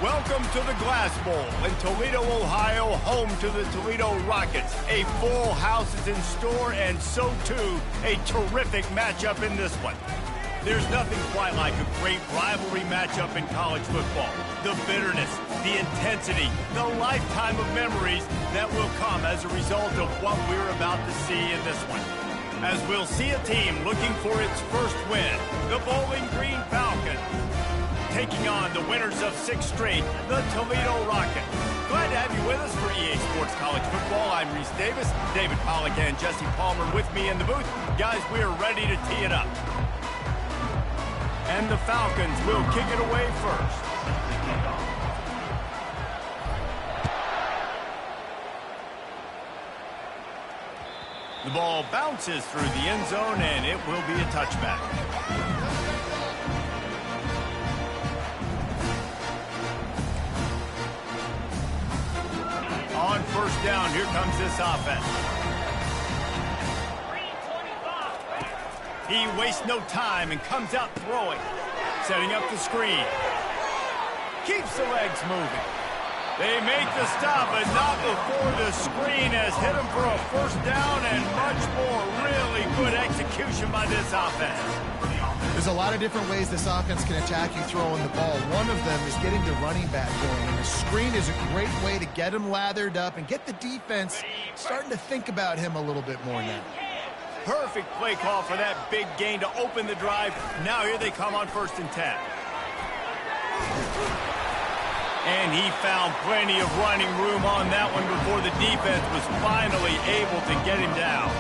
Welcome to the Glass Bowl in Toledo, Ohio, home to the Toledo Rockets. A full house is in store, and so too, a terrific matchup in this one. There's nothing quite like a great rivalry matchup in college football. The bitterness, the intensity, the lifetime of memories that will come as a result of what we're about to see in this one. As we'll see a team looking for its first win, the Bowling Green Falcons, taking on the winners of 6 straight, the Toledo Rockets. Glad to have you with us for EA Sports College Football. I'm Reese Davis, David Pollack and Jesse Palmer with me in the booth. Guys, we are ready to tee it up. And the Falcons will kick it away first. The ball bounces through the end zone, and it will be a touchback. On first down, here comes this offense. He wastes no time and comes out throwing. Setting up the screen. Keeps the legs moving. They make the stop, but not before the screen has hit him for a first down and much more. Really good execution by this offense. There's a lot of different ways this offense can attack you throwing the ball. One of them is getting the running back going. And the screen is a great way to get him lathered up and get the defense starting to think about him a little bit more now. Perfect play call for that big gain to open the drive. Now here they come on 1st and 10. And he found plenty of running room on that one before the defense was finally able to get him down.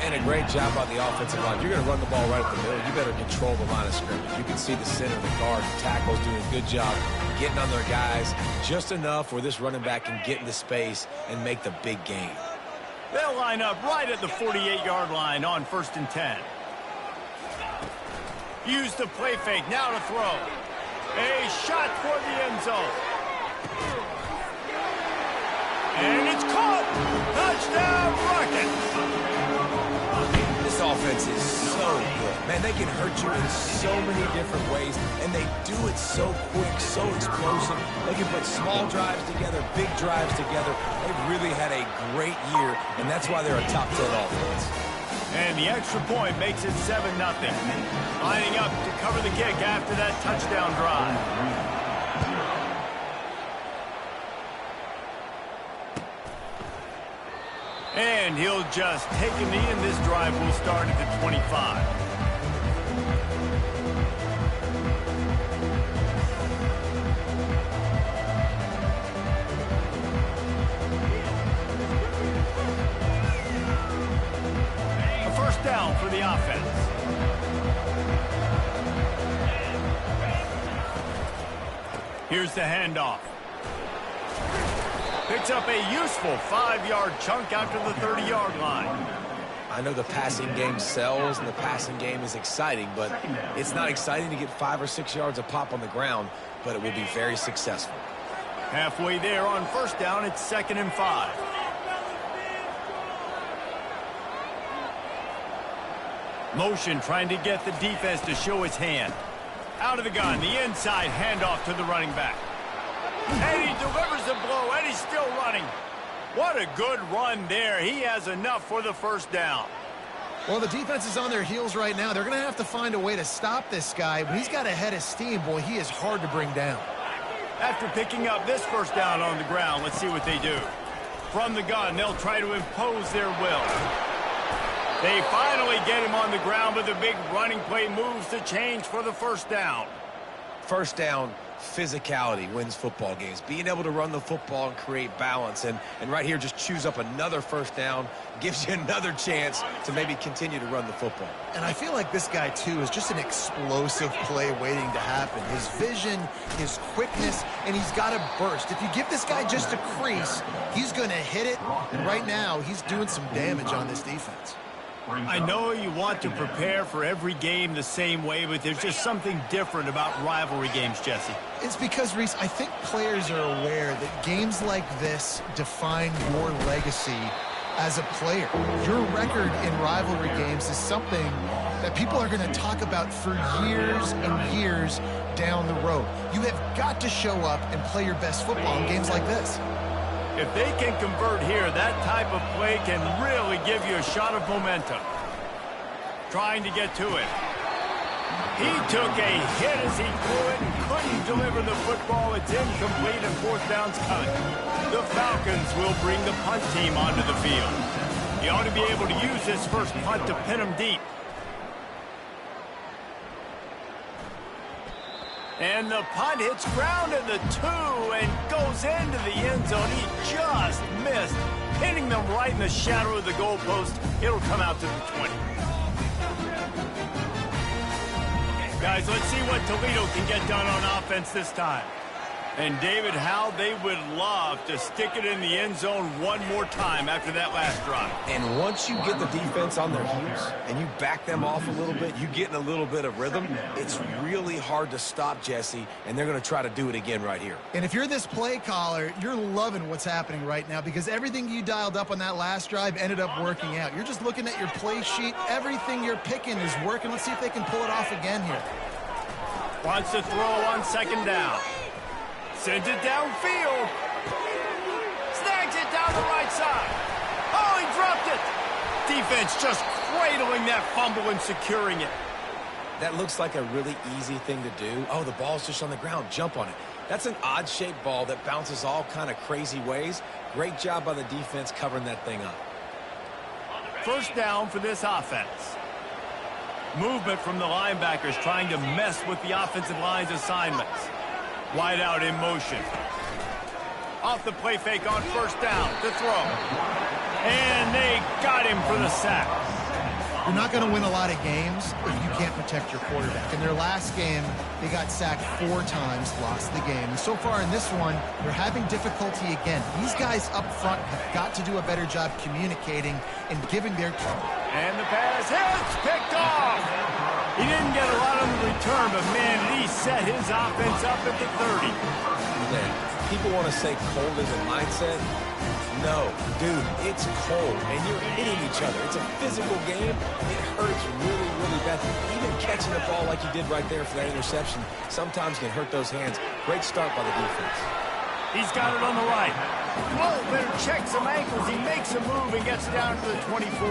And a great job on the offensive line. You're going to run the ball right up the middle. You better control the line of scrimmage. You can see the center, the guard, the tackles doing a good job getting on their guys just enough where this running back can get into space and make the big gain. They'll line up right at the 48-yard line on 1st and 10. Use the play fake now to throw. A shot toward the end zone. And it's caught. Touchdown, Rockets. This offense is so good. Man, they can hurt you in so many different ways, and they do it so quick, so explosive. They can put small drives together, big drives together. They've really had a great year, and that's why they're a top 10 offense. And the extra point makes it 7-0. Lining up to cover the kick after that touchdown drive. And he'll just take a knee, and this drive will start at the 25. A first down for the offense. Here's the handoff. Picks up a useful 5-yard chunk after the 30-yard line. I know the passing game sells and the passing game is exciting, but it's not exciting to get 5 or 6 yards a pop on the ground, but it will be very successful. Halfway there on first down, it's 2nd and 5. Motion trying to get the defense to show its hand. Out of the gun, the inside handoff to the running back. And he delivers the blow, and he's still running. What a good run there. He has enough for the first down. Well, the defense is on their heels right now. They're going to have to find a way to stop this guy. When he's got a head of steam, boy, he is hard to bring down. After picking up this first down on the ground, let's see what they do. From the gun, they'll try to impose their will. They finally get him on the ground, but the big running play moves the change for the first down. First down, physicality wins football games. Being able to run the football and create balance. And right here, just choose up another first down, gives you another chance to maybe continue to run the football. And I feel like this guy, too, is just an explosive play waiting to happen. His vision, his quickness, and he's got a burst. If you give this guy just a crease, he's going to hit it. And right now, he's doing some damage on this defense. I know you want to prepare for every game the same way, but there's just something different about rivalry games, Jesse. It's because, Reese, I think players are aware that games like this define your legacy as a player. Your record in rivalry games is something that people are going to talk about for years and years down the road. You have got to show up and play your best football in games like this. If they can convert here, that type of play can really give you a shot of momentum. Trying to get to it. He took a hit as he threw it and couldn't deliver the football. It's incomplete and fourth down's cut. The Falcons will bring the punt team onto the field. He ought to be able to use this first punt to pin him deep. And the punt hits ground in the 2 and goes into the end zone. He just missed, pinning them right in the shadow of the goalpost. It'll come out to the 20. Guys, let's see what Toledo can get done on offense this time. And David, how they would love to stick it in the end zone one more time after that last drive. And once you get the defense on their heels and you back them off a little bit, you get in a little bit of rhythm, it's really hard to stop, Jesse, and they're going to try to do it again right here. And if you're this play caller, you're loving what's happening right now because everything you dialed up on that last drive ended up working out. You're just looking at your play sheet. Everything you're picking is working. Let's see if they can pull it off again here. Wants to throw on second down. Sends it downfield. Snags it down the right side. Oh, he dropped it. Defense just cradling that fumble and securing it. That looks like a really easy thing to do. Oh, the ball's just on the ground. Jump on it. That's an odd-shaped ball that bounces all kind of crazy ways. Great job by the defense covering that thing up. First down for this offense. Movement from the linebackers trying to mess with the offensive line's assignments. Wide out in motion. Off the play fake on first down to throw. And they got him for the sack. You're not going to win a lot of games if you can't protect your quarterback. In their last game, they got sacked 4 times, lost the game. And so far in this one, they're having difficulty again. These guys up front have got to do a better job communicating and giving their... And the pass hits, picked off. He didn't get a lot on the return, but man, he set his offense up at the 30. Man, people want to say cold is a mindset. No, dude, it's cold, and you're hitting each other. It's a physical game. It hurts really, really bad. Even catching the ball like you did right there for that interception sometimes can hurt those hands. Great start by the defense. He's got it on the right. Whoa, better check some ankles. He makes a move and gets down to the 24.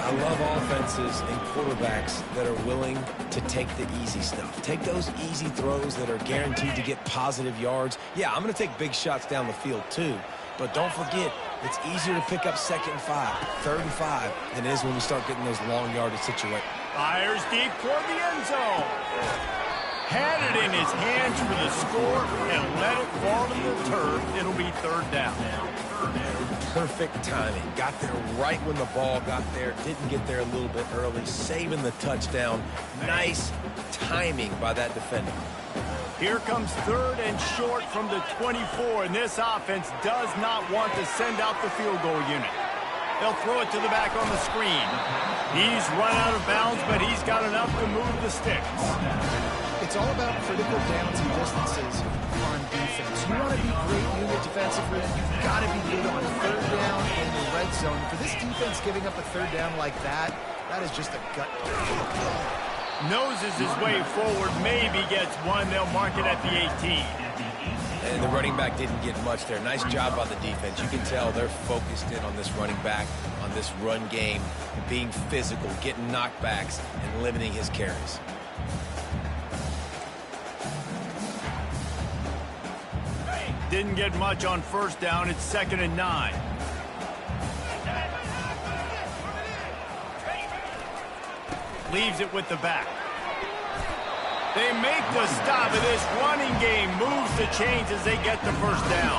I love offenses and quarterbacks that are willing to take the easy stuff. Take those easy throws that are guaranteed to get positive yards. Yeah, I'm going to take big shots down the field too. But don't forget, it's easier to pick up 2nd and 5, 3rd and 5 than it is when we start getting those long yardage situations. Fires deep toward the end zone. Had it in his hands for the score and let it fall to the turf. It'll be 3rd down. Perfect timing. Got there right when the ball got there. Didn't get there a little bit early. Saving the touchdown. Nice timing by that defender. Here comes 3rd and short from the 24, and this offense does not want to send out the field goal unit. They'll throw it to the back on the screen. He's run out of bounds, but he's got enough to move the sticks. It's all about critical downs and distances on defense. You want to be great unit defensively, you've got to be good on 3rd down in the red zone. For this defense giving up a 3rd down like that, that is just a gut. Noses his way forward, maybe gets one. They'll mark it at the 18. And the running back didn't get much there. Nice job by the defense. You can tell they're focused in on this running back, on this run game, being physical, getting knockbacks, and limiting his carries. Didn't get much on first down. It's 2nd and 9. Leaves it with the back. They make the stop, and this running game moves the chains as they get the first down.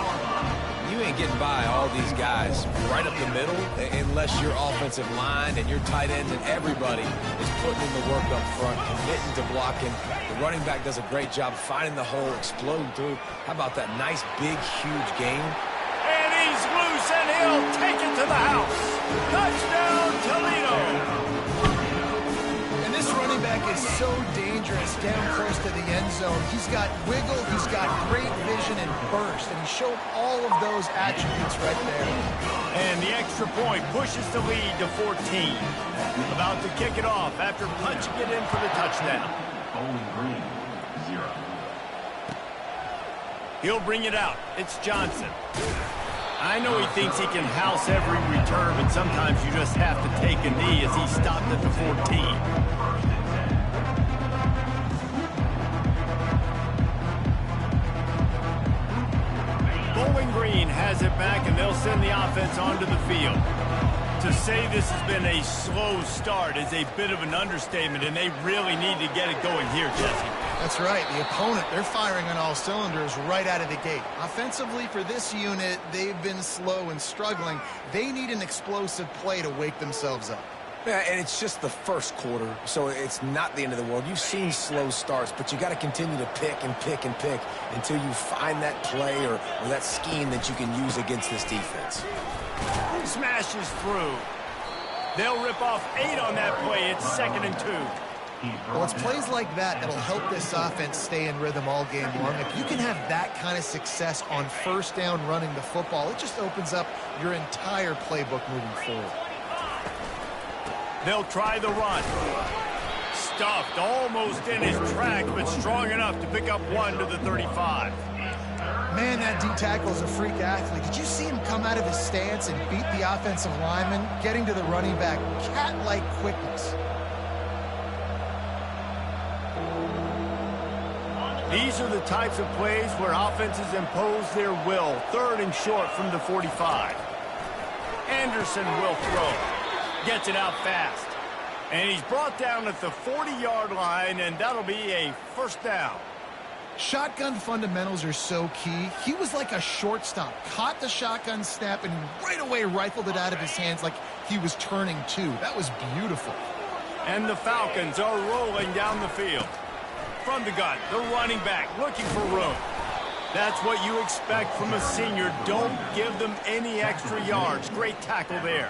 You ain't getting by all these guys right up the middle unless your offensive line and your tight ends and everybody is putting in the work up front, committing to blocking. The running back does a great job finding the hole, exploding through. How about that nice, big, huge game? And he's loose, and he'll take it to the house. Touchdown, Toledo. This running back is so dangerous down close to the end zone. He's got wiggle, he's got great vision, and burst, and he showed all of those attributes right there. And the extra point pushes the lead to 14. About to kick it off after punching it in for the touchdown. Bowling Green, 0. He'll bring it out. It's Johnson. I know he thinks he can house every return, but sometimes you just have to take a knee as he stopped at the 14. Bowling Green has it back, and they'll send the offense onto the field. To say this has been a slow start is a bit of an understatement, and they really need to get it going here, Jesse. That's right. The opponent, they're firing on all cylinders right out of the gate. Offensively, for this unit, they've been slow and struggling. They need an explosive play to wake themselves up. Yeah, and it's just the first quarter, so it's not the end of the world. You've seen slow starts, but you got to continue to pick and pick and pick until you find that play or that scheme that you can use against this defense. Smashes through. They'll rip off 8 on that play. It's 2nd and 2. Well, it's plays like that that'll help this offense stay in rhythm all game long. If you can have that kind of success on first down running the football, it just opens up your entire playbook moving forward. They'll try the run. Stuffed almost in his track, but strong enough to pick up 1 to the 35. Man, that D-tackle is a freak athlete. Did you see him come out of his stance and beat the offensive lineman, getting to the running back? Cat-like quickness. These are the types of plays where offenses impose their will. 3rd and short from the 45. Anderson will throw. Gets it out fast. And he's brought down at the 40-yard line, and that'll be a first down. Shotgun fundamentals are so key. He was like a shortstop. Caught the shotgun snap and right away rifled it out of his hands like he was turning 2. That was beautiful. And the Falcons are rolling down the field. From the gun, the running back looking for room. That's what you expect from a senior. Don't give them any extra yards. Great tackle there.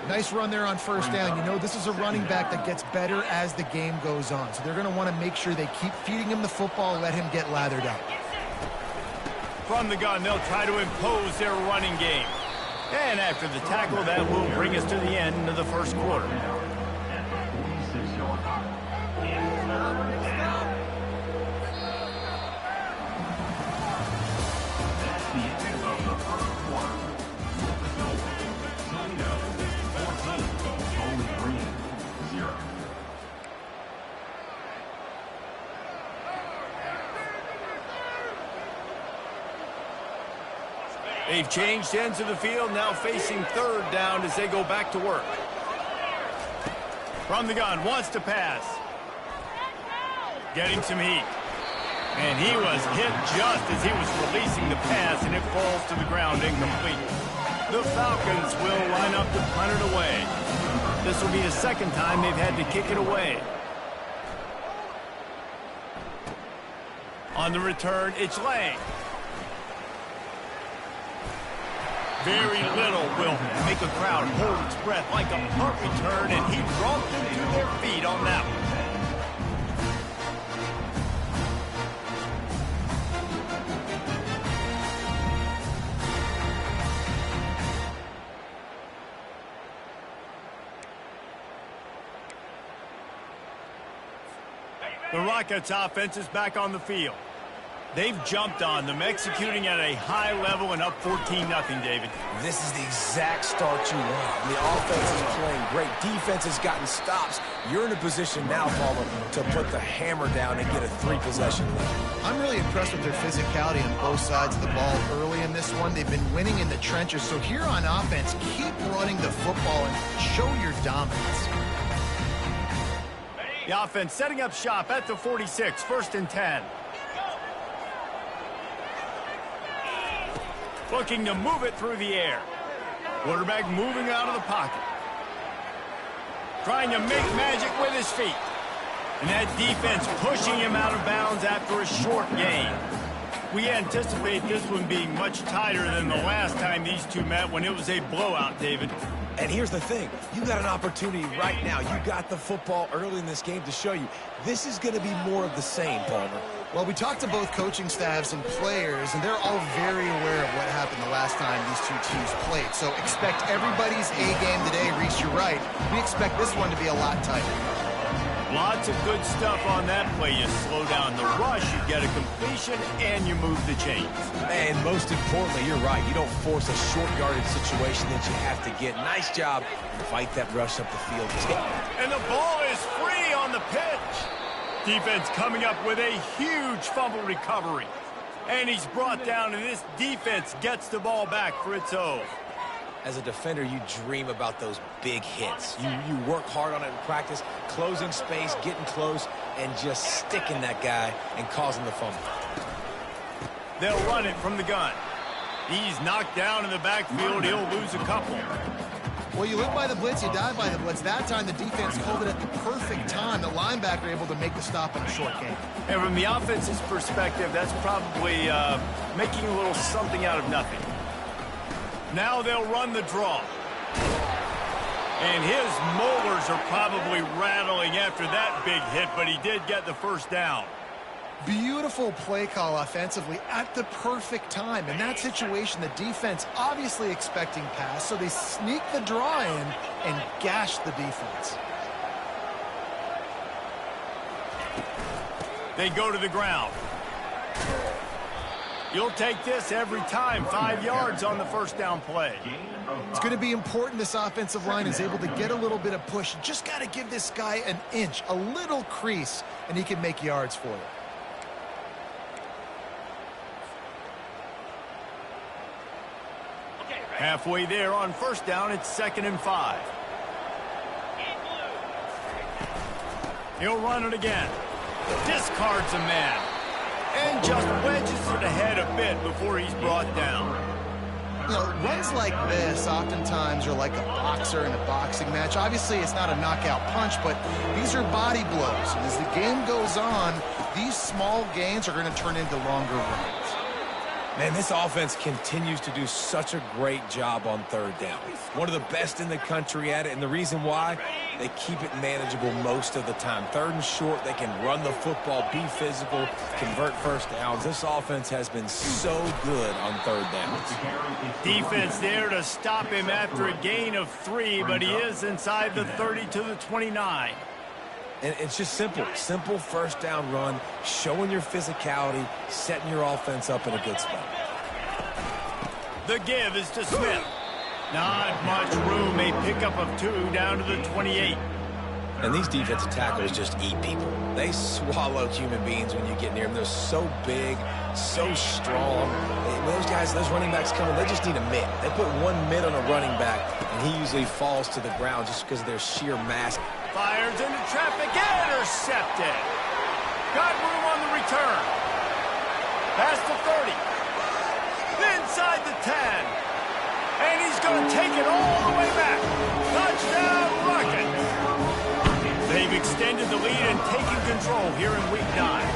Nice run there on first down. You know, this is a running back that gets better as the game goes on. So they're going to want to make sure they keep feeding him the football and let him get lathered up. From the gun, they'll try to impose their running game. And after the tackle, that will bring us to the end of the first quarter. They've changed ends of the field, now facing 3rd down as they go back to work. From the gun, wants to pass. Getting some heat. And he was hit just as he was releasing the pass, and it falls to the ground incomplete. The Falcons will line up to punt it away. This will be the 2nd time they've had to kick it away. On the return, it's Lang. Very little will make a crowd hold its breath like a punt return, and he brought them to their feet on that one. The Rockets offense is back on the field. They've jumped on them, executing at a high level and up 14-0, David. This is the exact start you want. The offense is playing great. Defense has gotten stops. You're in a position now, Palmer, to put the hammer down and get a 3-possession lead. I'm really impressed with their physicality on both sides of the ball early in this one. They've been winning in the trenches. So here on offense, keep running the football and show your dominance. The offense setting up shop at the 46, 1st and 10. Looking to move it through the air. Quarterback moving out of the pocket. Trying to make magic with his feet. And that defense pushing him out of bounds after a short gain. We anticipate this one being much tighter than the last time these two met when it was a blowout, David. And here's the thing. You got an opportunity right now. You got the football early in this game to show you. This is going to be more of the same, Palmer. Well, we talked to both coaching staffs and players, and they're all very aware of what happened the last time these two teams played. So expect everybody's A game today. Reese, you're right. We expect this one to be a lot tighter. Lots of good stuff on that play. You slow down the rush, you get a completion, and you move the chains. And most importantly, you're right. You don't force a short yardage situation that you have to get. Nice job. Fight that rush up the field. And the ball is free on the pitch. Defense coming up with a huge fumble recovery. And he's brought down, and this defense gets the ball back for its own. As a defender, you dream about those big hits. You work hard on it in practice, closing space, getting close, and just sticking that guy and causing the fumble. They'll run it from the gun. He's knocked down in the backfield. He'll lose a couple. Well, you live by the blitz, you die by the blitz. That time, the defense called it at the perfect time. The linebacker able to make the stop in a short game. And from the offense's perspective, that's probably making a little something out of nothing. Now they'll run the draw. And his molars are probably rattling after that big hit, but he did get the first down. Beautiful play call offensively at the perfect time. In that situation, the defense obviously expecting pass, so they sneak the draw in and gash the defense. They go to the ground. You'll take this every time. 5 yards on the first down play. It's going to be important this offensive line is able to get a little bit of push. Just got to give this guy an inch, a little crease, and he can make yards for you. Halfway there on first down, it's 2nd and 5. He'll run it again. Discards a man. And just wedges it ahead a bit before he's brought down. You know, runs like this oftentimes are like a boxer in a boxing match. Obviously, it's not a knockout punch, but these are body blows. And as the game goes on, these small gains are going to turn into longer runs. Man, this offense continues to do such a great job on third down. One of the best in the country at it, and the reason why, they keep it manageable most of the time. 3rd and short, they can run the football, be physical, convert first downs. This offense has been so good on third downs. Defense there to stop him after a gain of 3, but he is inside the 30 to the 29. And it's just simple first down run, showing your physicality, setting your offense up in a good spot. The give is to Smith. Not much room, a pickup of 2 down to the 28. And these defensive tackles just eat people. They swallow human beings when you get near them. They're so big, so strong. And those guys, those running backs coming, they just need a mitt. They put one mitt on a running back, and he usually falls to the ground just because of their sheer mass. Fires into traffic, intercepted. Got room on the return. Past the 30. Inside the 10. And he's going to take it all the way back. Touchdown, Rockets. They've extended the lead and taken control here in Week 9.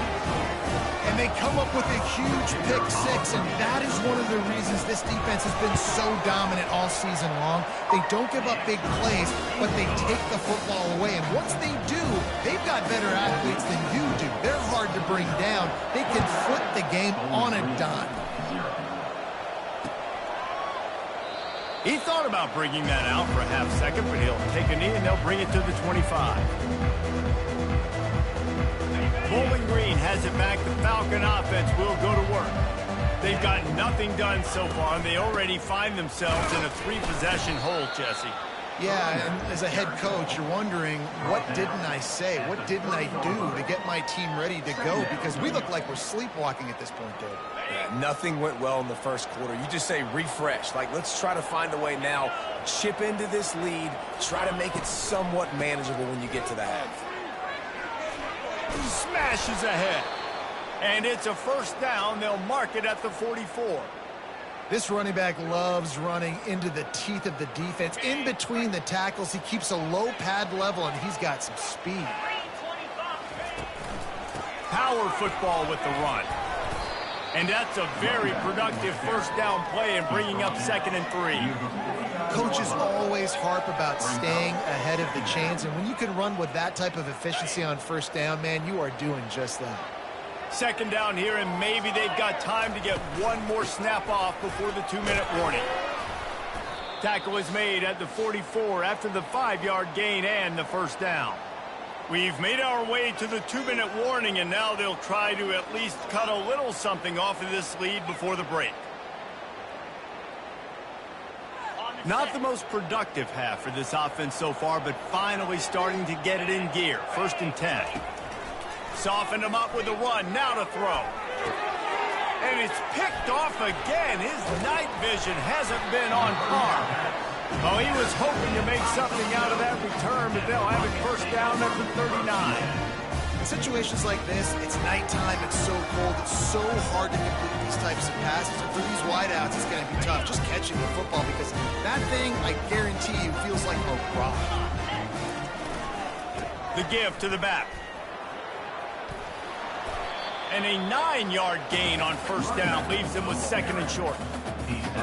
And they come up with a huge pick 6, and that is one of the reasons this defense has been so dominant all season long. They don't give up big plays, but they take the football away. And once they do, they've got better athletes than you do. They're hard to bring down. They can flip the game on a dime. He thought about bringing that out for a half second, but he'll take a knee and they'll bring it to the 25. Bowling Green has it back. The Falcon offense will go to work. They've got nothing done so far, and they already find themselves in a 3-possession hole, Jesse. Yeah, and as a head coach, you're wondering, what didn't I say? What didn't I do to get my team ready to go? Because we look like we're sleepwalking at this point, Dave. Yeah, nothing went well in the first quarter. You just say refresh. Like, let's try to find a way now. Chip into this lead. Try to make it somewhat manageable when you get to the half. Smashes ahead. And it's a first down. They'll mark it at the 44. This running back loves running into the teeth of the defense. In between the tackles, he keeps a low pad level, and he's got some speed. Power football with the run. And that's a very productive first down play and bringing up 2nd and 3. Coaches always harp about staying ahead of the chains, and when you can run with that type of efficiency on first down, man, you are doing just that. Second down here, and maybe they've got time to get one more snap off before the 2-minute warning. Tackle is made at the 44 after the 5-yard gain and the first down. We've made our way to the 2-minute warning, and now they'll try to at least cut a little something off of this lead before the break. Not the most productive half for this offense so far, but finally starting to get it in gear. 1st and 10. Softened him up with a run, now to throw. And it's picked off again. His night vision hasn't been on par. Oh, he was hoping to make something out of that return, but they'll have it first down at the 39. In situations like this, it's nighttime, it's so cold, it's so hard to complete these types of passes. And for these wideouts, it's going to be tough just catching the football because that thing, I guarantee you, feels like a rock. The give to the back. And a 9-yard gain on first down leaves them with 2nd and short.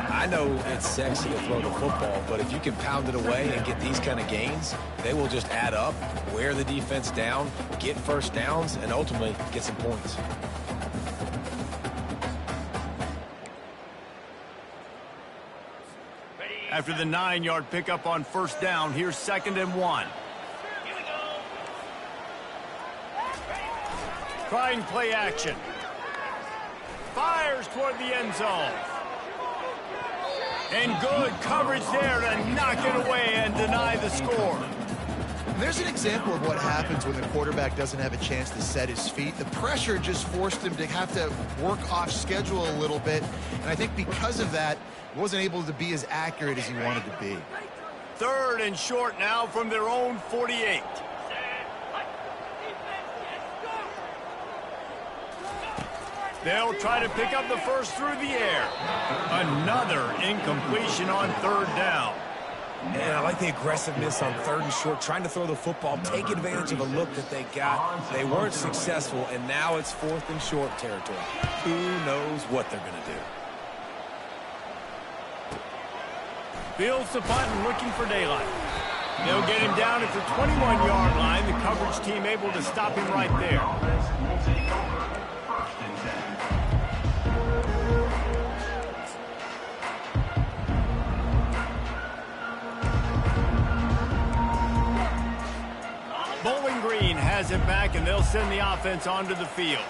I know it's sexy to throw the football, but if you can pound it away and get these kind of gains, they will just add up, wear the defense down, get first downs, and ultimately get some points. After the 9-yard pickup on first down, here's 2nd and 1. Trying play action. Fires toward the end zone. And good coverage there to knock it away and deny the score. There's an example of what happens when the quarterback doesn't have a chance to set his feet. The pressure just forced him to have to work off schedule a little bit. And I think because of that, he wasn't able to be as accurate as he wanted to be. 3rd and short now from their own 48. They'll try to pick up the first through the air. Another incompletion on 3rd down. And I like the aggressiveness on 3rd and short, trying to throw the football, take advantage of a look that they got. They weren't successful, and now it's 4th and short territory. Who knows what they're going to do? Fields the punt and looking for daylight. They'll get him down at the 21-yard line. The coverage team able to stop him right there. Bowling Green has it back, and they'll send the offense onto the field.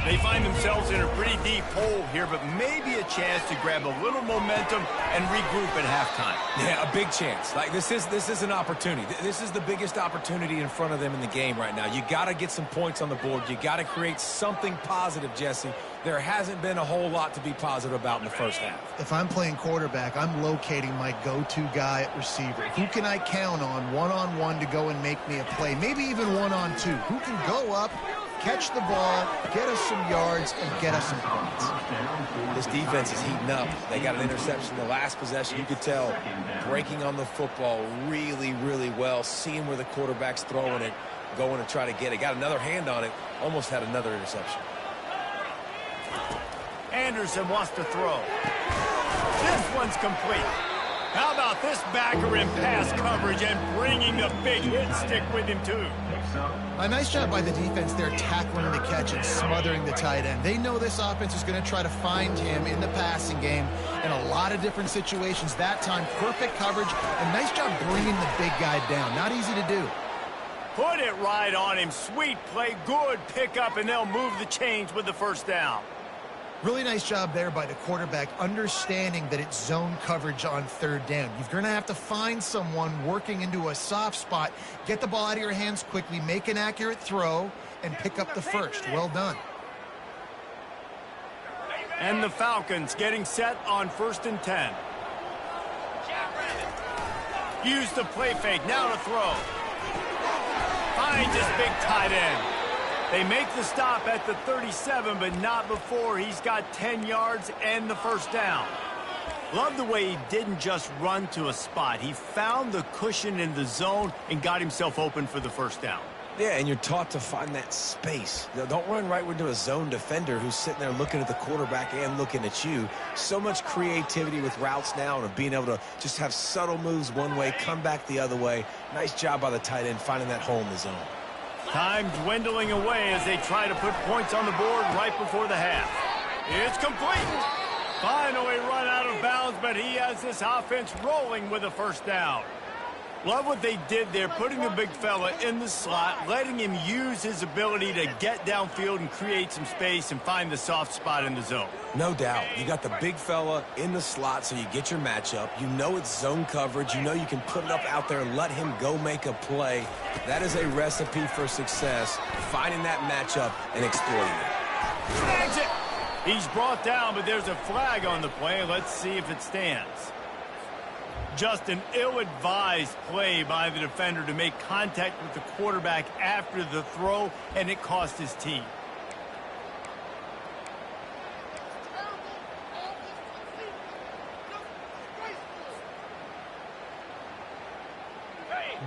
They find themselves in a pretty deep hole here, but maybe a chance to grab a little momentum and regroup at halftime. Yeah, a big chance. Like this is an opportunity. This is the biggest opportunity in front of them in the game right now. You got to get some points on the board. You got to create something positive, Jesse. There hasn't been a whole lot to be positive about in the first half. If I'm playing quarterback, I'm locating my go-to guy at receiver. Who can I count on one-on-one to go and make me a play? Maybe even one-on-two. Who can go up, catch the ball, get us some yards, and get us some points? This defense is heating up. They got an interception the last possession. You could tell breaking on the football really, really well, seeing where the quarterback's throwing it, going to try to get it. Got another hand on it, almost had another interception. Anderson wants to throw. This one's complete. How about this backer in pass coverage and bringing the big hit stick with him, too? A nice job by the defense there, tackling the catch and smothering the tight end. They know this offense is going to try to find him in the passing game in a lot of different situations. That time, perfect coverage, and nice job bringing the big guy down. Not easy to do. Put it right on him. Sweet play, good pickup, and they'll move the chains with the first down. Really nice job there by the quarterback, understanding that it's zone coverage on 3rd down. You're going to have to find someone working into a soft spot, get the ball out of your hands quickly, make an accurate throw, and pick up the first. Well done. And the Falcons getting set on 1st and 10. Use the play fake, now to throw. Finds his big tight end. They make the stop at the 37, but not before he's got 10 yards and the first down. Love the way he didn't just run to a spot. He found the cushion in the zone and got himself open for the first down. Yeah, and you're taught to find that space. Don't run right into a zone defender who's sitting there looking at the quarterback and looking at you. So much creativity with routes now and being able to just have subtle moves one way, come back the other way. Nice job by the tight end finding that hole in the zone. Time dwindling away as they try to put points on the board right before the half. It's complete. Finally run out of bounds, but he has this offense rolling with a first down. Love what they did there, putting the big fella in the slot, letting him use his ability to get downfield and create some space and find the soft spot in the zone. No doubt. You got the big fella in the slot, so you get your matchup. You know it's zone coverage. You know you can put it up out there and let him go make a play. That is a recipe for success, finding that matchup and exploiting it. Snags it! He's brought down, but there's a flag on the play. Let's see if it stands. Just an ill-advised play by the defender to make contact with the quarterback after the throw, and it cost his team.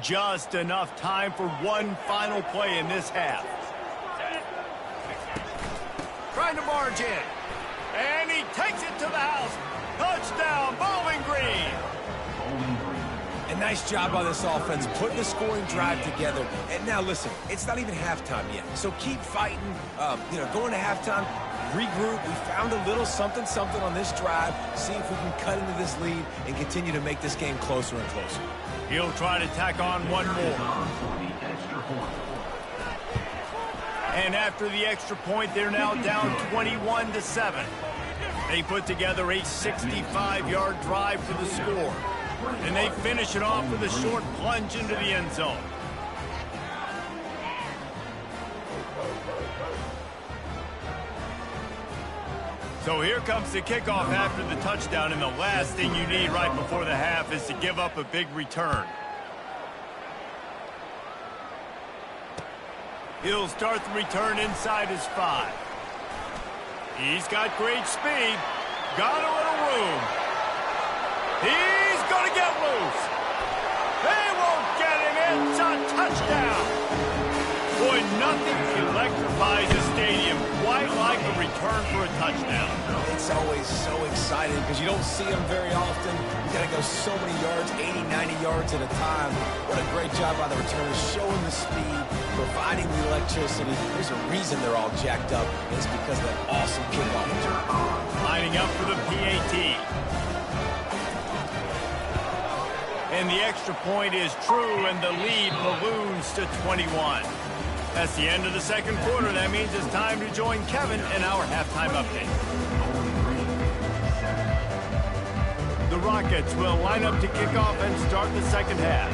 Just enough time for one final play in this half. Trying to barge in. And he takes it to the house. Touchdown, Bowling Green. A nice job by this offense, putting the scoring drive together. And now, listen, it's not even halftime yet. So keep fighting, going to halftime, regroup. We found a little something on this drive. See if we can cut into this lead and continue to make this game closer and closer. He'll try to tack on one more. And after the extra point, they're now down 21-7. They put together a 65-yard drive to the score. And they finish it off with a short plunge into the end zone. So here comes the kickoff after the touchdown, and the last thing you need right before the half is to give up a big return. He'll start the return inside his 5. He's got great speed. Got a little room. He's going to get loose. They won't get him. It's a touchdown. Boy, nothing electrifies a stadium quite like a return for a touchdown. It's always so exciting because you don't see them very often. You got to go so many yards, 80, 90 yards at a time. What a great job by the returners, showing the speed, providing the electricity. There's a reason they're all jacked up. It's because of that awesome kickoff return. Lining up for the PAT. And the extra point is true, and the lead balloons to 21. That's the end of the second quarter. That means it's time to join Kevin in our halftime update. The Rockets will line up to kick off and start the second half.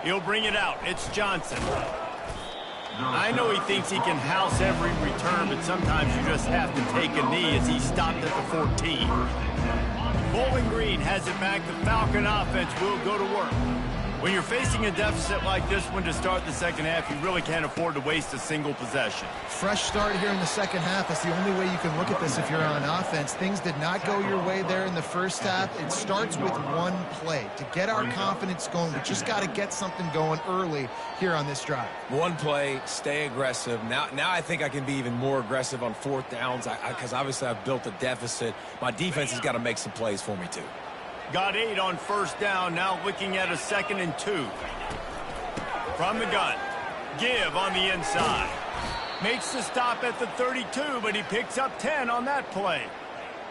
He'll bring it out. It's Johnson. I know he thinks he can house every return, but sometimes you just have to take a knee as he stopped at the 14. Bowling Green has it back. The Falcon offense will go to work. When you're facing a deficit like this one to start the second half, you really can't afford to waste a single possession. Fresh start here in the second half. That's the only way you can look at this if you're on offense. Things did not go your way there in the first half. It starts with one play. To get our confidence going, we just got to get something going early here on this drive. One play, stay aggressive. Now I think I can be even more aggressive on fourth downs because obviously I've built a deficit. My defense has got to make some plays for me too. Got 8 on first down, now looking at a 2nd and 2. From the gun. Give on the inside. Makes the stop at the 32, but he picks up 10 on that play.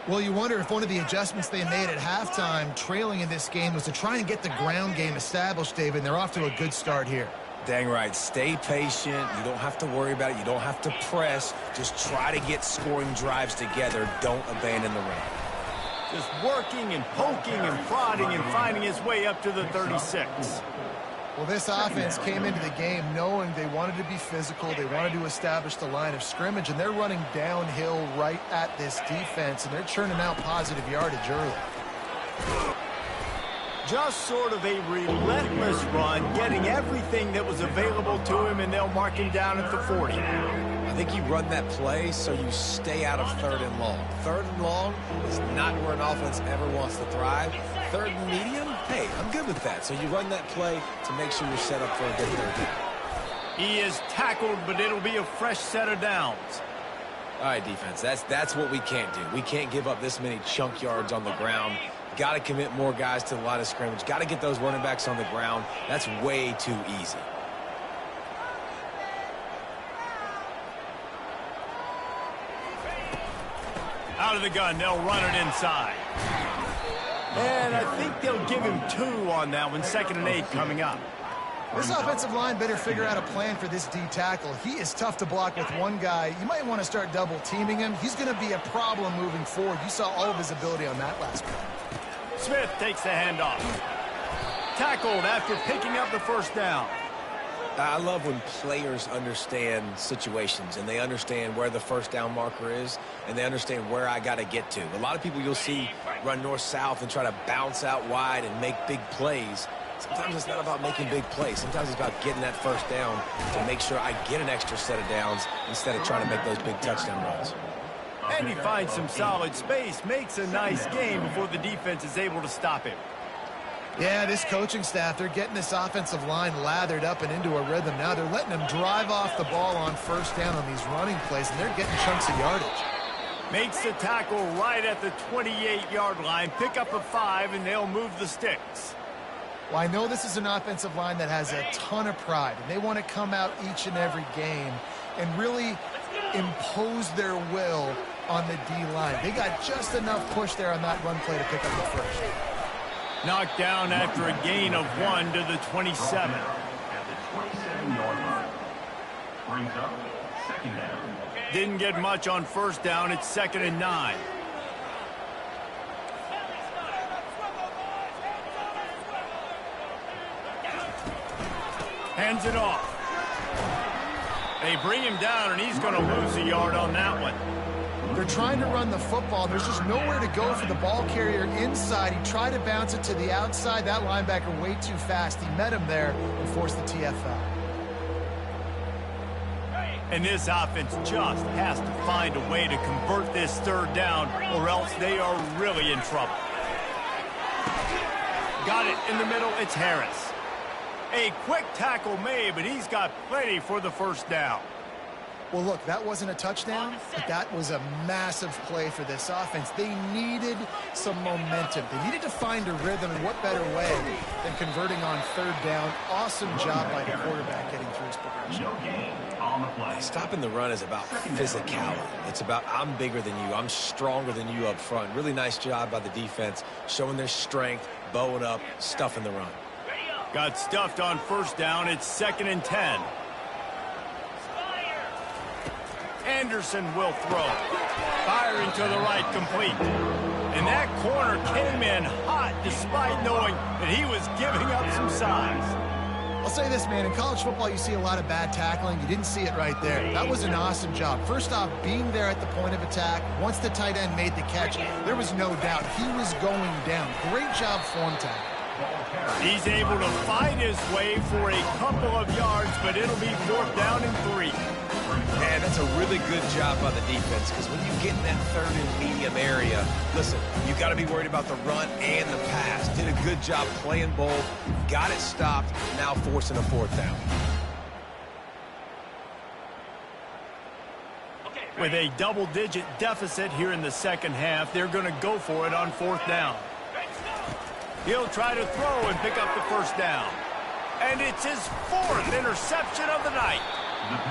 Well, you wonder if one of the adjustments they made at halftime, trailing in this game, was to try and get the ground game established, David, and they're off to a good start here. Dang right. Stay patient. You don't have to worry about it. You don't have to press. Just try to get scoring drives together. Don't abandon the run. Just working and poking and prodding and finding his way up to the 36. Well, this offense came into the game knowing they wanted to be physical. They wanted to establish the line of scrimmage, and they're running downhill right at this defense, and they're churning out positive yardage early. Just sort of a relentless run, getting everything that was available to him, and they'll mark him down at the 40. I think you run that play so you stay out of 3rd and long. 3rd and long is not where an offense ever wants to thrive. 3rd and medium, hey, I'm good with that. So you run that play to make sure you're set up for a good 3rd down. He is tackled, but it'll be a fresh set of downs. All right, defense, that's what we can't do. We can't give up this many chunk yards on the ground. Got to commit more guys to the line of scrimmage. Got to get those running backs on the ground. That's way too easy. Out of the gun, they'll run it inside. And I think they'll give him 2 on that one. 2nd and 8 coming up. This offensive line better figure out a plan for this D tackle. He is tough to block with one guy. You might want to start double teaming him. He's going to be a problem moving forward. You saw all of his ability on that last play. Smith takes the handoff. Tackled after picking up the first down. I love when players understand situations and they understand where the first down marker is and they understand where I got to get to. A lot of people you'll see run north-south and try to bounce out wide and make big plays. Sometimes it's not about making big plays. Sometimes it's about getting that first down to make sure I get an extra set of downs instead of trying to make those big touchdown runs. And he finds some solid space, makes a nice game before the defense is able to stop him. Yeah, this coaching staff, they're getting this offensive line lathered up and into a rhythm now. They're letting them drive off the ball on first down on these running plays, and they're getting chunks of yardage. Makes the tackle right at the 28-yard line. Pick up a 5, and they'll move the sticks. Well, I know this is an offensive line that has a ton of pride, and they want to come out each and every game and really impose their will on the D-line. They got just enough push there on that run play to pick up the first. Knocked down after a gain of 1 to the 27. At the 27-yard line. Brings up 2nd down. Didn't get much on first down. It's 2nd and 9. Hands it off. They bring him down, and he's going to lose a yard on that one. They're trying to run the football. There's just nowhere to go for the ball carrier inside. He tried to bounce it to the outside. That linebacker way too fast. He met him there and forced the TFL. And this offense just has to find a way to convert this 3rd down, or else they are really in trouble. Got it in the middle. It's Harris. A quick tackle made, but he's got plenty for the first down. Well, look, that wasn't a touchdown, but that was a massive play for this offense. They needed some momentum. They needed to find a rhythm, and what better way than converting on 3rd down. Awesome job by the quarterback getting through his progression. No gain on the play. Stopping the run is about physicality. It's about I'm bigger than you. I'm stronger than you up front. Really nice job by the defense, showing their strength, bowing up, stuffing the run. Got stuffed on first down. It's 2nd and 10. Anderson will throw. Firing to the right, complete. And that corner came in hot despite knowing that he was giving up some size. I'll say this, man. In college football, you see a lot of bad tackling. You didn't see it right there. That was an awesome job. First off, being there at the point of attack. Once the tight end made the catch, there was no doubt he was going down. Great job form tackle. He's able to fight his way for a couple of yards, but it'll be 4th down and 3. Man, that's a really good job by the defense, because when you get in that 3rd and medium area, listen, you got to be worried about the run and the pass. Did a good job playing both, got it stopped, now forcing a 4th down. With a double-digit deficit here in the 2nd half, they're going to go for it on 4th down. He'll try to throw and pick up the first down. And it's his 4th interception of the night.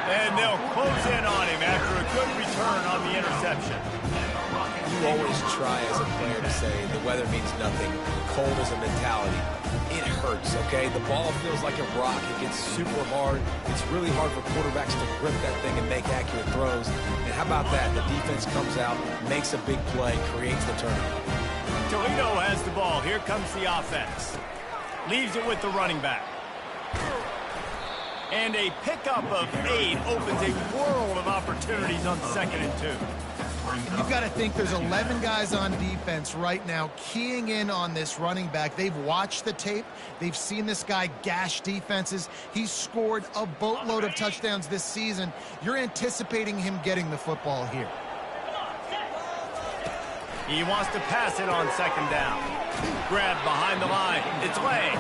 And they'll close in on him after a good return on the interception. You always try as a player to say the weather means nothing. Cold is a mentality. It hurts, okay? The ball feels like a rock. It gets super hard. It's really hard for quarterbacks to grip that thing and make accurate throws. And how about that? The defense comes out, makes a big play, creates the turnover. Toledo has the ball. Here comes the offense. Leaves it with the running back. And a pickup of 8 opens a world of opportunities on 2nd and 2. You've got to think there's 11 guys on defense right now keying in on this running back. They've watched the tape. They've seen this guy gash defenses. He's scored a boatload of touchdowns this season. You're anticipating him getting the football here. He wants to pass it on 2nd down. Grab behind the line. It's Lang.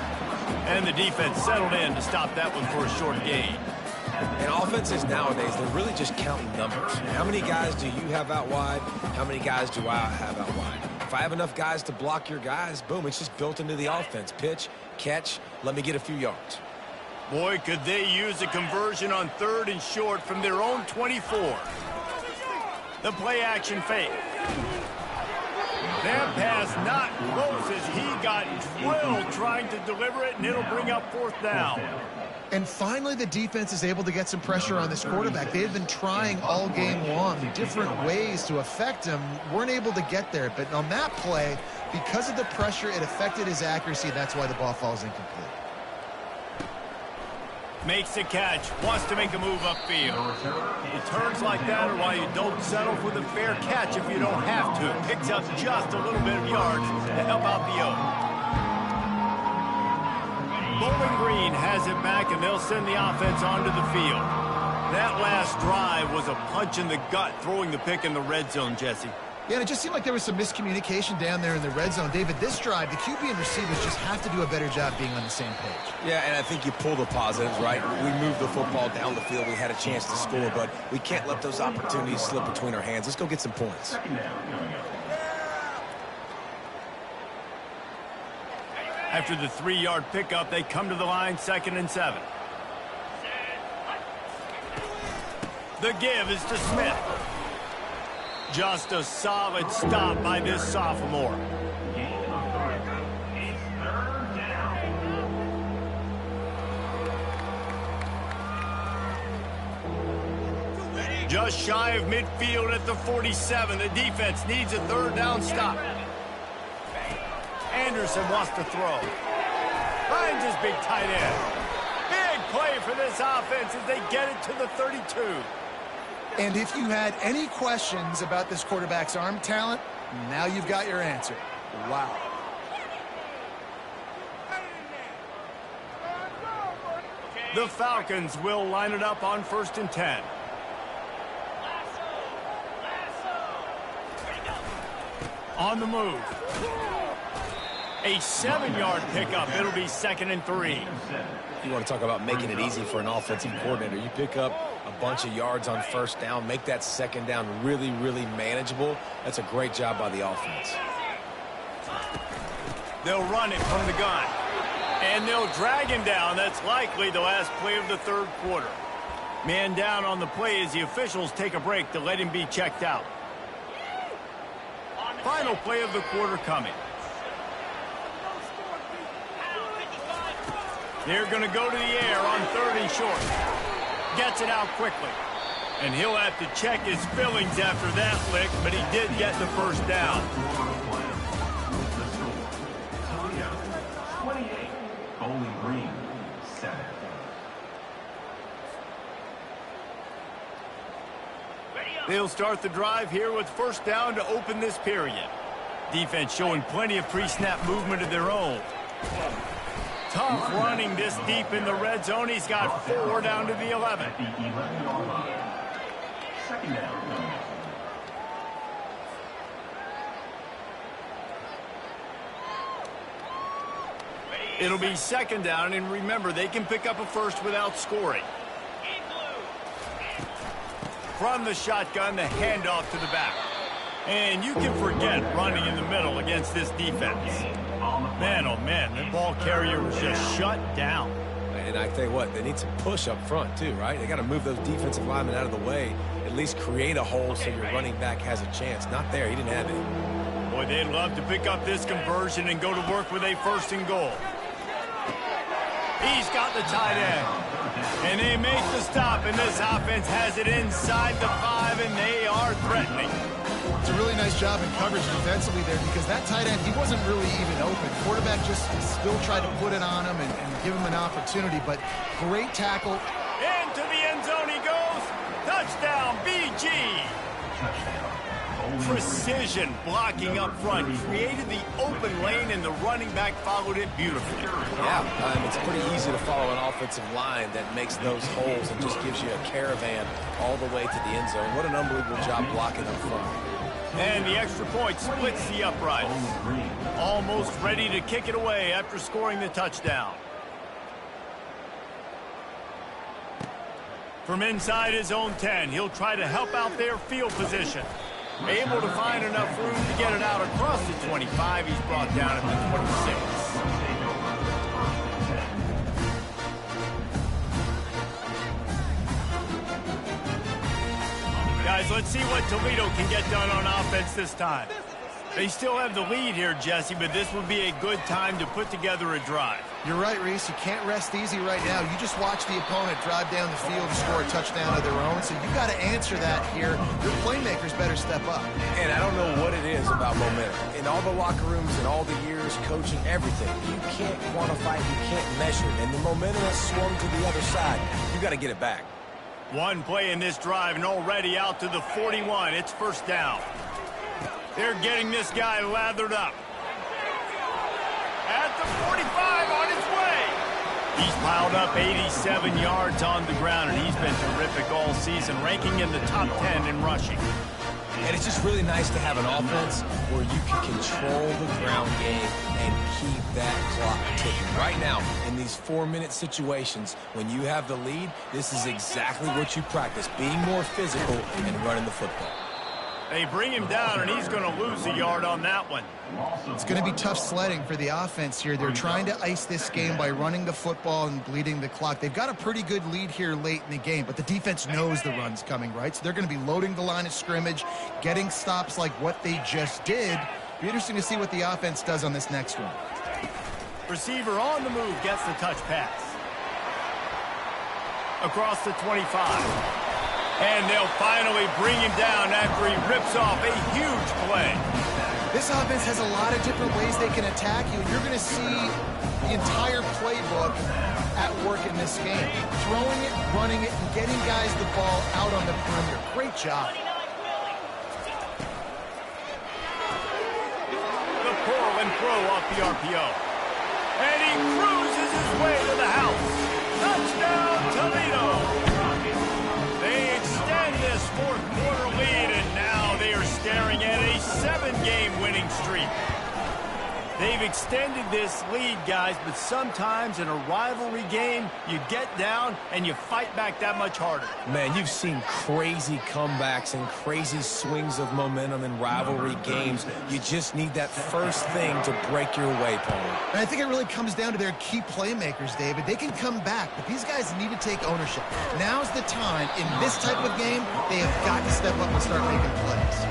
And the defense settled in to stop that one for a short gain. And offenses nowadays, they're really just counting numbers. How many guys do you have out wide? How many guys do I have out wide? If I have enough guys to block your guys, boom, it's just built into the offense. Pitch, catch, let me get a few yards. Boy, could they use a conversion on 3rd and short from their own 24. The play action fake. That pass not close as he got drilled trying to deliver it, and it'll bring up 4th down. And finally, the defense is able to get some pressure on this quarterback. They've been trying all game long different ways to affect him. Weren't able to get there. But on that play, because of the pressure, it affected his accuracy. That's why the ball falls incomplete. Makes the catch. Wants to make a move upfield. It turns like that are why you don't settle for the fair catch if you don't have to. Picks up just a little bit of yards to help out the O. Bowling Green has it back, and they'll send the offense onto the field. That last drive was a punch in the gut, throwing the pick in the red zone, Jesse. Yeah, and it just seemed like there was some miscommunication down there in the red zone. David, this drive, the QB and receivers just have to do a better job being on the same page. Yeah, and I think you pull the positives, right? We moved the football down the field. We had a chance to score, but we can't let those opportunities slip between our hands. Let's go get some points. After the 3-yard pickup, they come to the line, 2nd and 7. The give is to Smith. Just a solid stop by this sophomore. Just shy of midfield at the 47. The defense needs a 3rd down stop. Anderson wants to throw. Finds his big tight end. Big play for this offense as they get it to the 32. And if you had any questions about this quarterback's arm talent, now you've got your answer. Wow. The Falcons will line it up on 1st and 10. On the move. A 7-yard pickup. It'll be 2nd and 3. You want to talk about making it easy for an offensive coordinator. You pick up a bunch of yards on 1st down, make that 2nd down really, really manageable. That's a great job by the offense. They'll run it from the gun. And they'll drag him down. That's likely the last play of the 3rd quarter. Man down on the play as the officials take a break to let him be checked out. Final play of the quarter coming. They're going to go to the air on 3rd and short. Gets it out quickly. And he'll have to check his fillings after that lick, but he did get the 1st down. 28. Bowling Green, 7. They'll start the drive here with 1st down to open this period. Defense showing plenty of pre-snap movement of their own. Tough running this deep in the red zone. He's got 4 down to the 11. At the 11-yard line. 2nd down. It'll be 2nd down, and remember, they can pick up a 1st without scoring. From the shotgun, the handoff to the back. And you can forget running in the middle against this defense. Man, oh man, the ball carrier was just shut down. And I tell you what, they need some push up front too, right? They got to move those defensive linemen out of the way, at least create a hole so your running back has a chance. Not there, he didn't have it. Boy, they'd love to pick up this conversion and go to work with a 1st and goal. He's got the tight end. And they make the stop, and this offense has it inside the 5, and they are threatening. It's a really nice job in coverage defensively there because that tight end, he wasn't really even open. Quarterback just still tried to put it on him and give him an opportunity, but great tackle. Into the end zone he goes. Touchdown, BG. Touchdown. Precision blocking up front created the open lane, and the running back followed it beautifully. Yeah, it's pretty easy to follow an offensive line that makes those holes and just gives you a caravan all the way to the end zone. What an unbelievable job blocking up front. And the extra point splits the uprights. Almost ready to kick it away after scoring the touchdown. From inside his own 10, he'll try to help out their field position. Able to find enough room to get it out across the 25. He's brought down at the 26. Guys, let's see what Toledo can get done on offense this time. They still have the lead here, Jesse, but this would be a good time to put together a drive. You're right, Reese. You can't rest easy right now. You just watch the opponent drive down the field to score a touchdown of their own, so you got to answer that here. Your playmakers better step up. And I don't know what it is about momentum. In all the locker rooms and all the years coaching, everything, you can't quantify it, you can't measure it. And the momentum has swung to the other side. You got to get it back. One play in this drive and already out to the 41. It's first down. They're getting this guy lathered up. At the 45, on his way. He's piled up 87 yards on the ground, and he's been terrific all season, ranking in the top 10 in rushing. And it's just really nice to have an offense where you can control the ground game and keep that clock ticking. Right now, in these 4-minute situations, when you have the lead, this is exactly what you practice, being more physical and running the football. They bring him down, and he's going to lose a yard on that one. It's going to be tough sledding for the offense here. They're trying to ice this game by running the football and bleeding the clock. They've got a pretty good lead here late in the game, but the defense knows the run's coming, right? So they're going to be loading the line of scrimmage, getting stops like what they just did. Be interesting to see what the offense does on this next one. Receiver on the move gets the touch pass. Across the 25. And they'll finally bring him down after he rips off a huge play. This offense has a lot of different ways they can attack you. You're going to see the entire playbook at work in this game. Throwing it, running it, and getting guys the ball out on the perimeter. Great job. The pull and throw off the RPO. And he cruises his way to the house. Touchdown, Toledo! They extend this fourth-quarter lead, and now they are staring at a 7-game winning streak. They've extended this lead, guys, but sometimes in a rivalry game, you get down and you fight back that much harder. Man, you've seen crazy comebacks and crazy swings of momentum in rivalry games. You just need that first thing to break your way, Paul. And I think it really comes down to their key playmakers, David. They can come back, but these guys need to take ownership. Now's the time. In this type of game, they have got to step up and start making plays.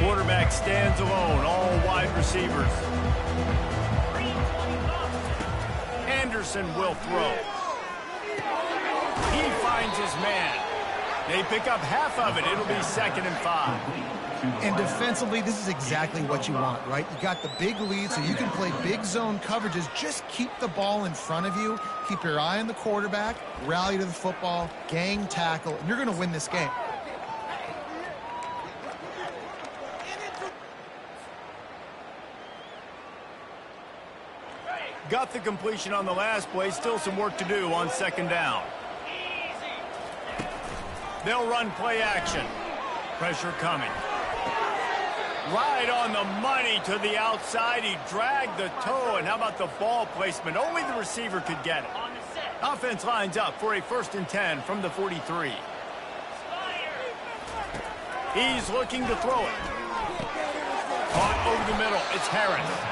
Quarterback stands alone, all wide receivers. Anderson will throw. He finds his man. They pick up half of it. It'll be 2nd and 5. And defensively, this is exactly what you want, right? You got the big lead, so you can play big zone coverages. Just keep the ball in front of you. Keep your eye on the quarterback. Rally to the football. Gang tackle. And you're going to win this game. Got the completion on the last play. Still some work to do on 2nd down. They'll run play action. Pressure coming. Right on the money to the outside. He dragged the toe. And how about the ball placement? Only the receiver could get it. Offense lines up for a 1st and 10 from the 43. He's looking to throw it. Caught over the middle. It's Harris.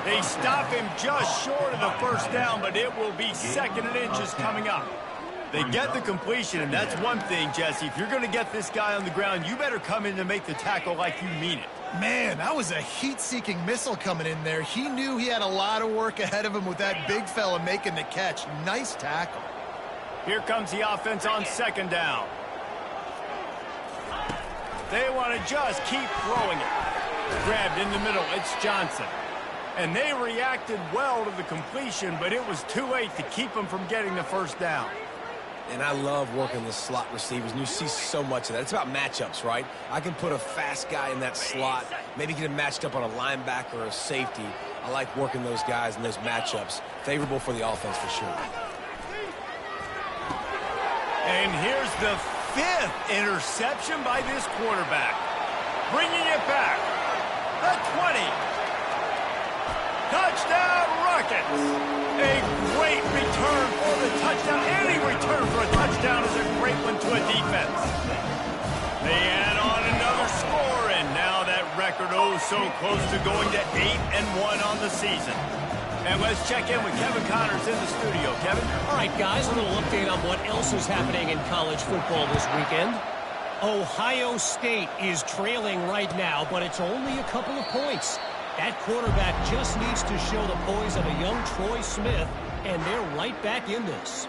They stop him just short of the 1st down, but it will be 2nd and inches coming up. They get the completion, and that's one thing, Jesse. If you're going to get this guy on the ground, you better come in to make the tackle like you mean it. Man, that was a heat-seeking missile coming in there. He knew he had a lot of work ahead of him with that big fella making the catch. Nice tackle. Here comes the offense on 2nd down. They want to just keep throwing it. Grabbed in the middle, it's Johnson. And they reacted well to the completion, but it was too late to keep them from getting the 1st down. And I love working the slot receivers, and you see so much of that. It's about matchups, right? I can put a fast guy in that slot, maybe get him matched up on a linebacker or a safety. I like working those guys in those matchups. Favorable for the offense for sure. And here's the 5th interception by this quarterback. Bringing it back. The 20. Touchdown, Rockets! A great return for the touchdown, and he returned so close to going to 8-1 on the season. And let's check in with Kevin Connors in the studio. Kevin? All right, guys, a little update on what else is happening in college football this weekend. Ohio State is trailing right now, but it's only a couple of points. That quarterback just needs to show the poise of a young Troy Smith, and they're right back in this.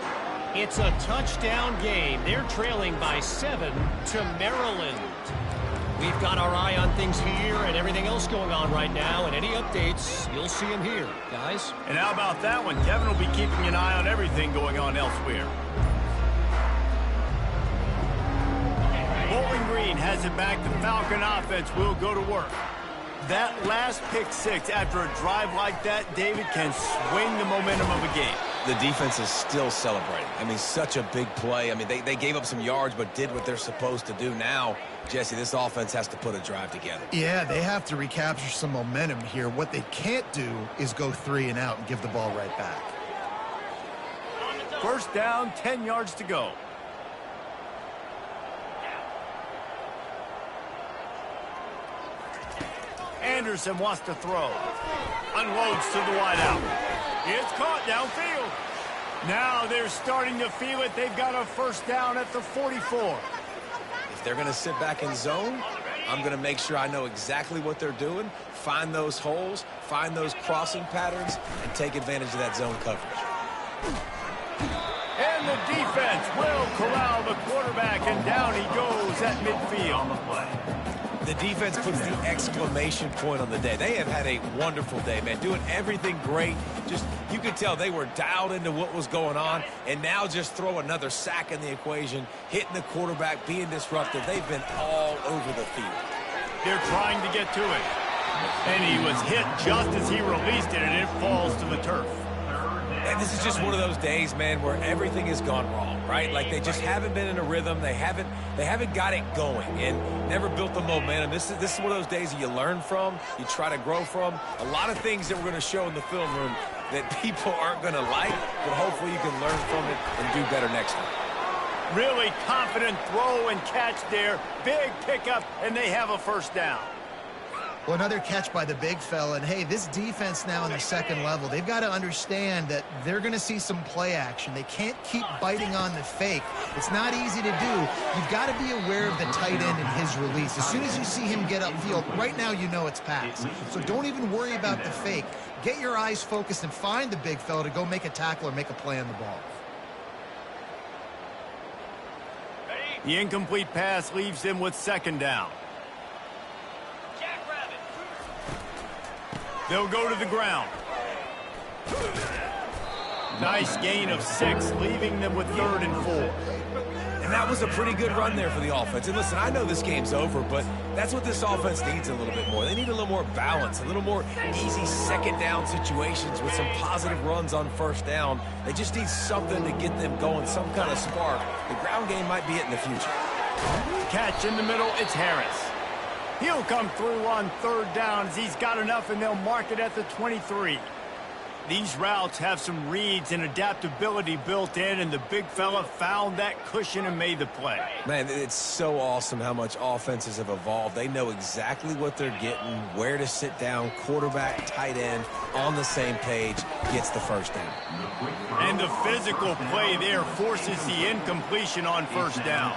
It's a touchdown game. They're trailing by 7 to Maryland. We've got our eye on things here and everything else going on right now, and any updates, you'll see them here, guys. And how about that one? Kevin will be keeping an eye on everything going on elsewhere. Bowling Green has it back. The Falcon offense will go to work. That last pick six after a drive like that, David, can swing the momentum of a game. The defense is still celebrating. I mean, such a big play. I mean, they gave up some yards but did what they're supposed to do. Now, Jesse, this offense has to put a drive together. Yeah, they have to recapture some momentum here. What they can't do is go 3 and out and give the ball right back. First down, 10 yards to go. Anderson wants to throw. Unloads to the wideout. It's caught downfield. Now they're starting to feel it. They've got a first down at the 44. If they're going to sit back in zone, I'm going to make sure I know exactly what they're doing, find those holes, find those crossing patterns, and take advantage of that zone coverage. And the defense will corral the quarterback, and down he goes at midfield. On the play. The defense puts the exclamation point on the day. They have had a wonderful day, man, doing everything great. Just, you could tell they were dialed into what was going on, and now just throw another sack in the equation, hitting the quarterback, being disruptive. They've been all over the field. They're trying to get to it. And he was hit just as he released it, and it falls to the turf. And this is just one of those days, man, where everything has gone wrong, right? Like they just haven't been in a rhythm. They haven't got it going and never built the momentum. This is one of those days that you learn from, you try to grow from. A lot of things that we're going to show in the film room that people aren't going to like, but hopefully you can learn from it and do better next time. Really confident throw and catch there. Big pickup, and they have a first down. Well, another catch by the big fella. And, hey, this defense now in the second level, they've got to understand that they're going to see some play action. They can't keep biting on the fake. It's not easy to do. You've got to be aware of the tight end and his release. As soon as you see him get upfield, right now you know it's pass. So don't even worry about the fake. Get your eyes focused and find the big fella to go make a tackle or make a play on the ball. The incomplete pass leaves them with second down. They'll go to the ground. Nice gain of 6, leaving them with 3rd and 4. And that was a pretty good run there for the offense. And listen, I know this game's over, but that's what this offense needs a little bit more. They need a little more balance, a little more easy second down situations with some positive runs on first down. They just need something to get them going, some kind of spark. The ground game might be it in the future. Catch in the middle, it's Harris. He'll come through on 3rd down as he's got enough, and they'll mark it at the 23. These routes have some reads and adaptability built in, and the big fella found that cushion and made the play. Man, it's so awesome how much offenses have evolved. They know exactly what they're getting, where to sit down, quarterback, tight end, on the same page, gets the first down. And the physical play there forces the incompletion on first down.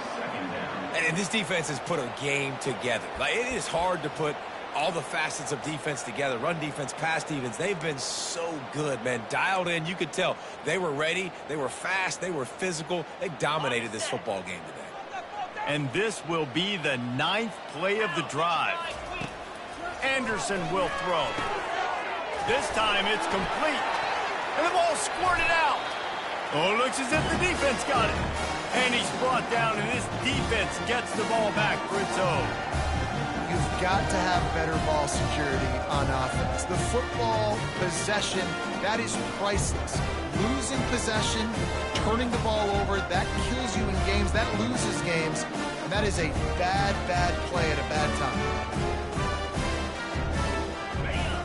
And this defense has put a game together. Like, it is hard to put all the facets of defense together. Run defense, pass defense. They've been so good, man. Dialed in. You could tell they were ready. They were fast. They were physical. They dominated this football game today. And this will be the 9th play of the drive. Anderson will throw. This time it's complete. And the ball squirted out. Oh, looks as if the defense got it. And he's brought down, and this defense gets the ball back for its own. You've got to have better ball security on offense. The football possession, that is priceless. Losing possession, turning the ball over, that kills you in games, that loses games, and that is a bad, bad play at a bad time.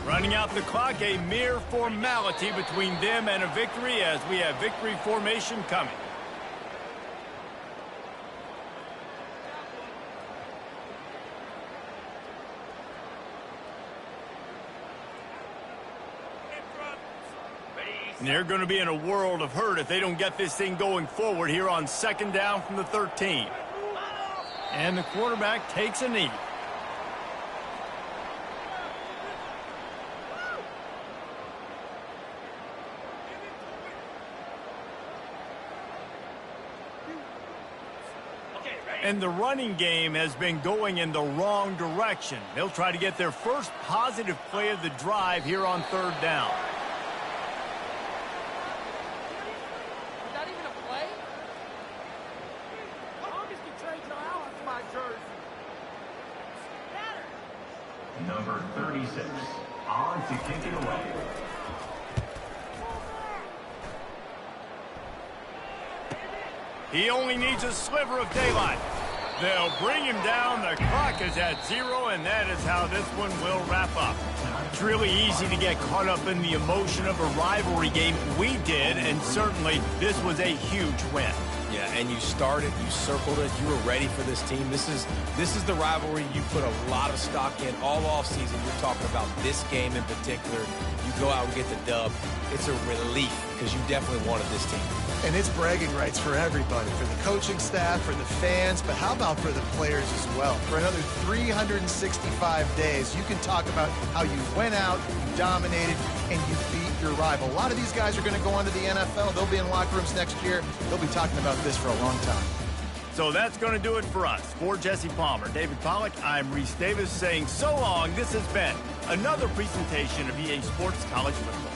Running out the clock, a mere formality between them and a victory as we have victory formation coming. And they're going to be in a world of hurt if they don't get this thing going forward here on 2nd down from the 13. And the quarterback takes a knee. And the running game has been going in the wrong direction. They'll try to get their first positive play of the drive here on 3rd down. Is that even a play? August can trade Joe Allen for my jersey. Number 36, on to kick it away. He only needs a sliver of daylight. They'll bring him down. The clock is at 0, and that is how this one will wrap up. It's really easy to get caught up in the emotion of a rivalry game. We did, and certainly this was a huge win. Yeah, and you started, you circled it, you were ready for this team. This is the rivalry you put a lot of stock in all offseason. You're talking about this game in particular. You go out and get the dub. It's a relief because you definitely wanted this team. And it's bragging rights for everybody, for the coaching staff, for the fans, but how about for the players as well? For another 365 days, you can talk about how you went out, you dominated, and you beat your rival. A lot of these guys are going to go on to the NFL. They'll be in locker rooms next year. They'll be talking about this for a long time. So that's going to do it for us. For Jesse Palmer, David Pollack, I'm Reese Davis saying so long. This has been another presentation of EA Sports College Football.